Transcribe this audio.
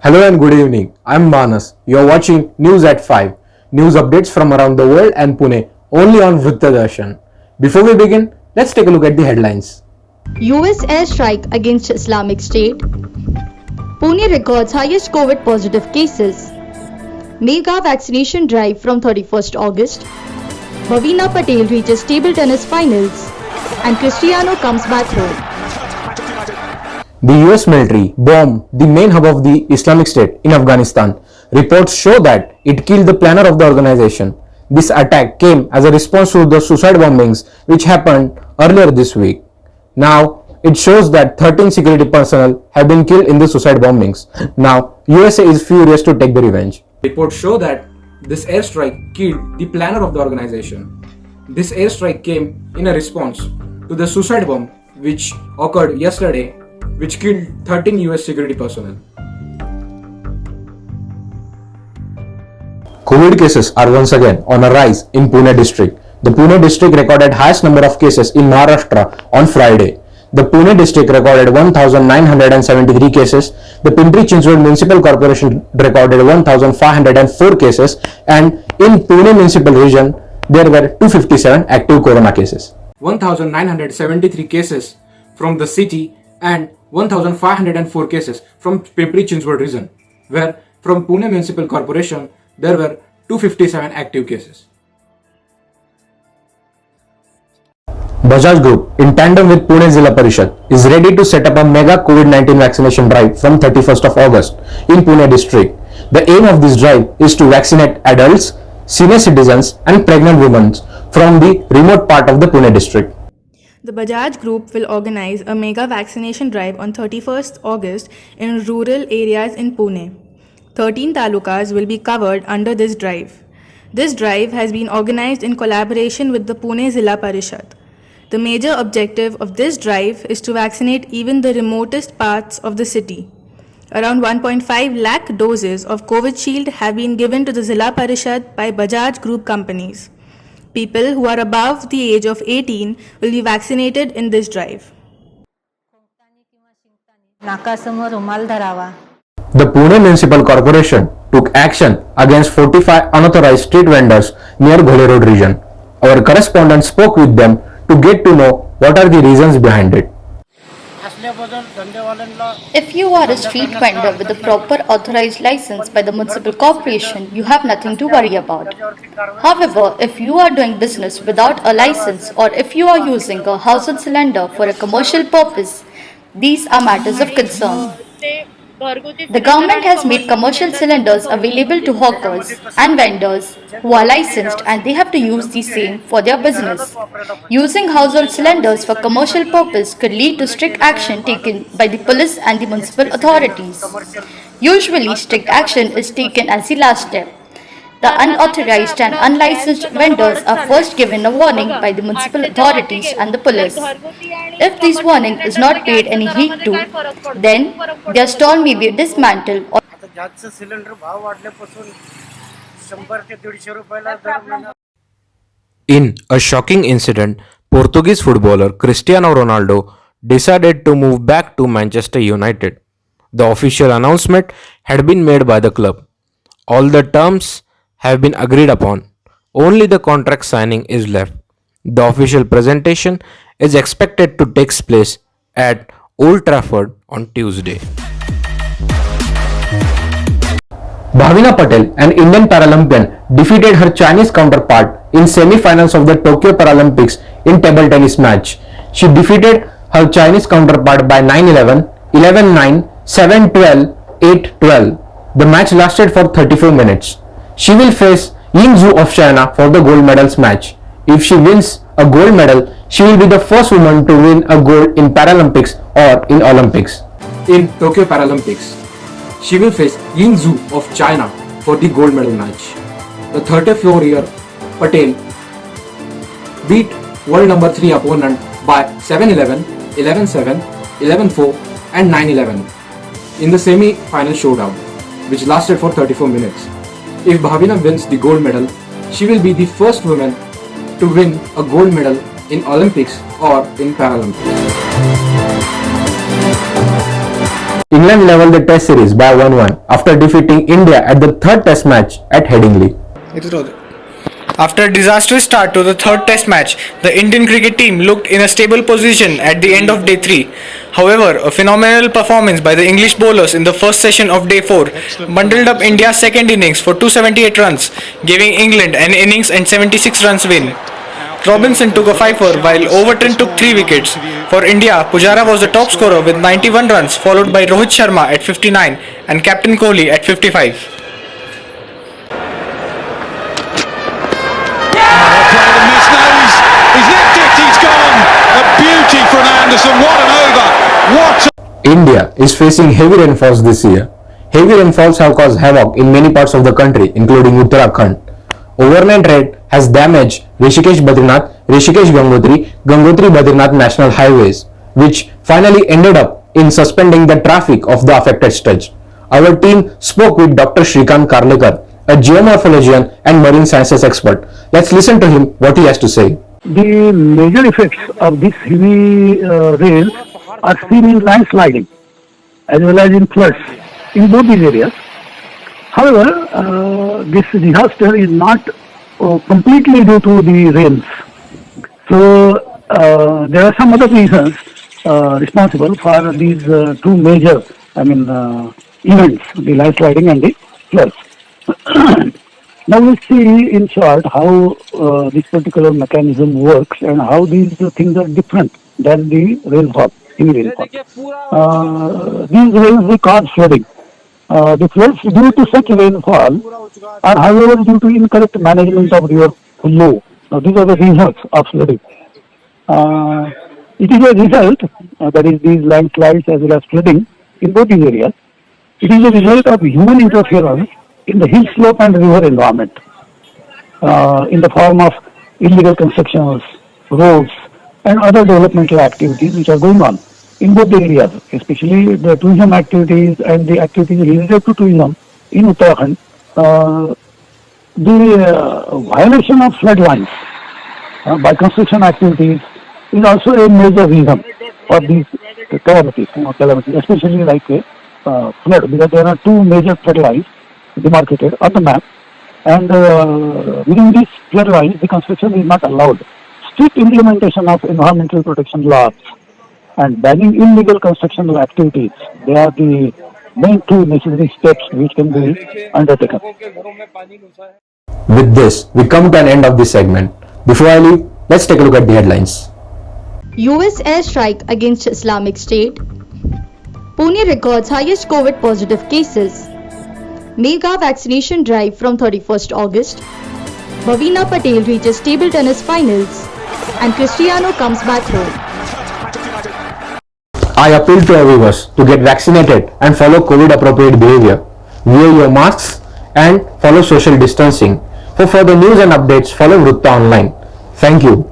Hello and good evening. I'm Manas. You're watching News at 5. News updates from around the world and Pune only on Vruttadarshan. Before we begin, let's take a look at the headlines. US airstrike against Islamic State. Pune records highest COVID positive cases. Mega vaccination drive from 31st August. Bhavina Patel reaches table tennis finals. And Cristiano comes back home. The US military bombed the main hub of the Islamic State in Afghanistan. Reports show that it killed the planner of the organization. This attack came as a response to the suicide bombings which happened earlier this week. Now, it shows that 13 security personnel have been killed in the suicide bombings. Now, USA is furious to take the revenge. Reports show that this airstrike killed the planner of the organization. This airstrike came in a response to the suicide bomb which occurred yesterday, which killed 13 US security personnel. COVID cases are once again on a rise in Pune district. The Pune district recorded highest number of cases in Maharashtra on Friday. The Pune district recorded 1,973 cases. The Pimpri-Chinchwad Municipal Corporation recorded 1,504 cases, and in Pune municipal region there were 257 active corona cases. 1,973 cases from the city and 1,504 cases from Pimpri-Chinchwad region, where from Pune Municipal Corporation there were 257 active cases. Bajaj Group, in tandem with Pune Zilla Parishad, is ready to set up a mega COVID-19 vaccination drive from 31st of August in Pune district. The aim of this drive is to vaccinate adults, senior citizens and pregnant women from the remote part of the Pune district. The Bajaj Group will organize a mega vaccination drive on 31st August in rural areas in Pune. 13 talukas will be covered under this drive. This drive has been organized in collaboration with the Pune Zilla Parishad. The major objective of this drive is to vaccinate even the remotest parts of the city. Around 1.5 lakh doses of Covishield have been given to the Zilla Parishad by Bajaj Group companies. People who are above the age of 18 will be vaccinated in this drive. नाकासमोर रुमाल धरावा. The Pune Municipal Corporation took action against 45 unauthorized street vendors near Ghole Road region. Our correspondent spoke with them to get to know what are the reasons behind it. If you are a street vendor with a proper authorized license by the municipal corporation, you have nothing to worry about. However, if you are doing business without a license or if you are using a household cylinder for a commercial purpose, these are matters of concern. The government has made commercial cylinders available to hawkers and vendors who are licensed, and they have to use the same for their business. Using household cylinders for commercial purpose could lead to strict action taken by the police and the municipal authorities. Usually, strict action is taken as the last step. The unauthorized and unlicensed vendors are first given a warning by the municipal authorities and the police. If this warning is not paid any heed to, then their stall may be dismantled or In a shocking incident, Portuguese footballer Cristiano Ronaldo decided to move back to Manchester United. The official announcement had been made by the club. All the terms have been agreed upon. Only the contract signing is left. The official presentation is expected to take place at Old Trafford on Tuesday. Bhavina Patel, an Indian Paralympian, defeated her Chinese counterpart in semi-finals of the Tokyo Paralympics in table tennis match. She defeated her Chinese counterpart by 9-11, 11-9, 7-12, 8-12. The match lasted for 34 minutes. She will face Ying Zhu of China for the gold medals match. If she wins a gold medal, she will be the first woman to win a gold in Paralympics or in Olympics. In Tokyo Paralympics, she will face Ying Zhu of China for the gold medal match. The 34-year Patel beat world number 3 opponent by 7-11, 11-7, 11-4 and 9-11 in the semi-final showdown, which lasted for 34 minutes. If Bhavina wins the gold medal, she will be the first woman to win a gold medal in Olympics or in Paralympics. England leveled the Test series by 1-1 after defeating India at the third Test match at Headingley. After a disastrous start to the third Test match, the Indian cricket team looked in a stable position at the end of day 3. However, a phenomenal performance by the English bowlers in the first session of day 4 bundled up India's second innings for 278 runs, giving England an innings and 76 runs win. Robinson took a fifer while Overton took 3 wickets. For India, Pujara was the top scorer with 91 runs, followed by Rohit Sharma at 59 and Captain Kohli at 55. India is facing heavy rainfalls this year. Heavy rainfalls have caused havoc in many parts of the country, including Uttarakhand. Overnight rain has damaged Rishikesh Badrinath, Rishikesh Gangotri, Gangotri Badrinath national highways, which finally ended up in suspending the traffic of the affected stretch. Our team spoke with Dr. Shrikant Karlekar, a geomorphologian and marine sciences expert. Let's listen to him what he has to say. The major effects of this heavy rain are seen in landsliding as well as in floods in both these areas. However, this disaster is not completely due to the rains. So there are some other reasons responsible for these two major, events, the landsliding and the floods. Now let's see in short how this particular mechanism works and how these things are different than the rainfall. These rains will cause flooding. The floods due to such rainfall are however due to incorrect management of river flow. Now these are the results of flooding. It is a result, that is these landslides as well as flooding in both these areas. It is a result of human interference in the hill slope and river environment in the form of illegal constructions, roads and other developmental activities which are going on in both the areas, especially the tourism activities and the activities related to tourism in Uttarakhand. The violation of flood lines by construction activities is also a major reason for these calamities, especially like a flood, because there are two major flood lines demarcated on the map, and within these flood lines the construction is not allowed. Strict implementation of environmental protection laws and banning illegal construction activities, they are the main two necessary steps which can be undertaken. With this, we come to an end of this segment. Before I leave, let's take a look at the headlines. US airstrike against Islamic State. Pune records highest COVID positive cases. Mega vaccination drive from 31st August. Bhavina Patel reaches table tennis finals. And Cristiano comes back home. I appeal to our viewers to get vaccinated and follow COVID appropriate behavior. Wear your masks and follow social distancing. For further news and updates, follow Vrutta Online. Thank you.